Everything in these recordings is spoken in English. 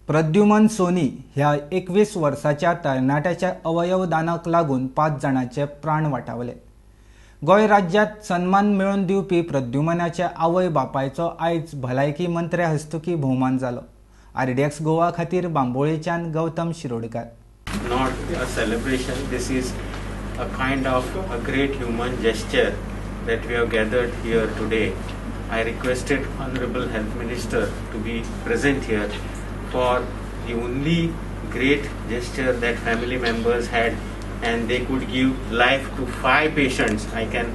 प्रद्युमन सोनी ह्या 21 वर्षाच्या तरणाट्याच्या अवयवदानाक लागून 5 जणांचे प्राण वाटावले. गोय राज्यात सन्मान मिळवून दिवपी प्रद्युमनाच्या आवय बापायचो आयज भलायकी मंत्र्या हस्तुकी भोवमान जालो. RDX गोवा खातीर बांबोळेच्यान Gautam Shirodkar. Not a celebration, this is a kind of a great human gesture that we have gathered here today. I requested Honorable Health Minister to be present here for the only great gesture that family members had, and they could give life to 5 patients. I can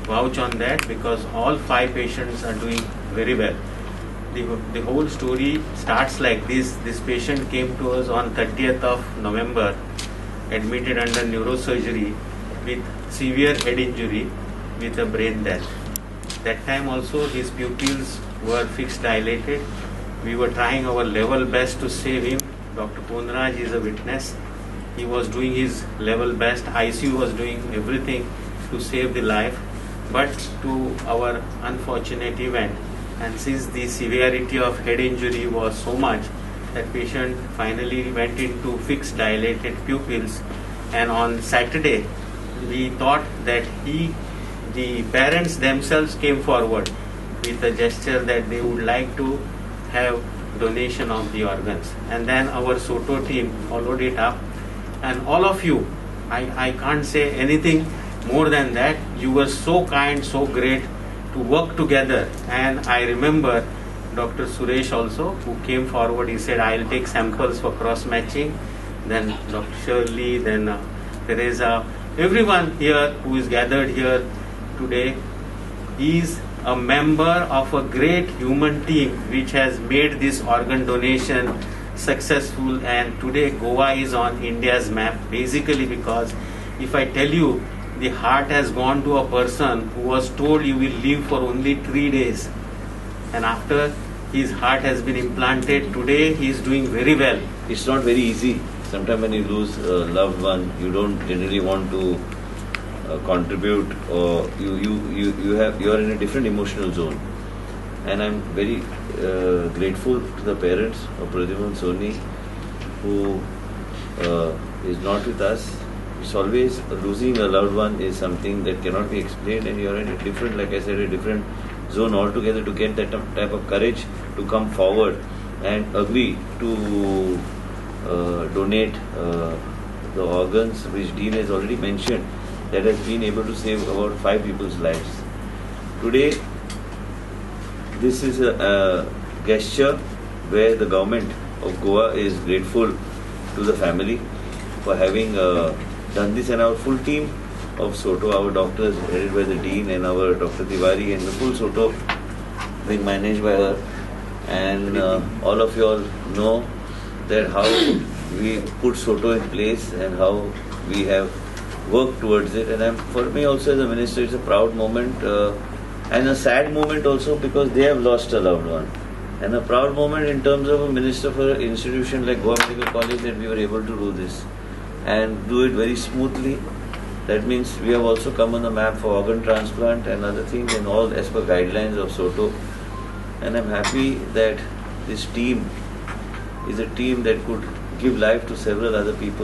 vouch on that because all 5 patients are doing very well. The whole story starts like this. This patient came to us on 30th of November, admitted under neurosurgery with severe head injury with a brain death. That time also his pupils were fixed dilated. We were trying our level best to save him. Dr. Ponraj is a witness. He was doing his level best. ICU was doing everything to save the life. But to our unfortunate event, and since the severity of head injury was so much, that patient finally went into fixed dilated pupils. And on Saturday, we thought that the parents themselves came forward with a gesture that they would like to have donation of the organs. And then our SOTO team followed it up. And all of you, I can't say anything more than that. You were so kind, so great to work together. And I remember Dr. Suresh also, who came forward. He said, I'll take samples for cross matching. Then Dr. Shirley, then Teresa, everyone here who is gathered here today is a member of a great human team which has made this organ donation successful. And today Goa is on India's map, basically because if I tell you, the heart has gone to a person who was told you will live for only 3 days, and after his heart has been implanted, today he is doing very well. It's not very easy. Sometimes when you lose a loved one, you don't generally want to contribute, or you are in a different emotional zone. And I'm very grateful to the parents of Pradyuman Soni, who is not with us. It's always losing a loved one is something that cannot be explained, and you're in a different, like I said, a different zone altogether to get that type of courage to come forward and agree to donate the organs which Dean has already mentioned, that has been able to save about 5 people's lives. Today, this is a gesture where the government of Goa is grateful to the family for having done this, and our full team of SOTO, our doctors headed by the Dean and our Dr. Tiwari, and the full SOTO being managed by her. And all of you all know that how we put SOTO in place and how we have worked towards it. And for me also as a minister, it's a proud moment and a sad moment also, because they have lost a loved one. And a proud moment in terms of a minister for an institution like Goa Medical College, that we were able to do this and do it very smoothly. That means we have also come on the map for organ transplant and other things, and all as per guidelines of SOTO. And I'm happy that this team is a team that could give life to several other people.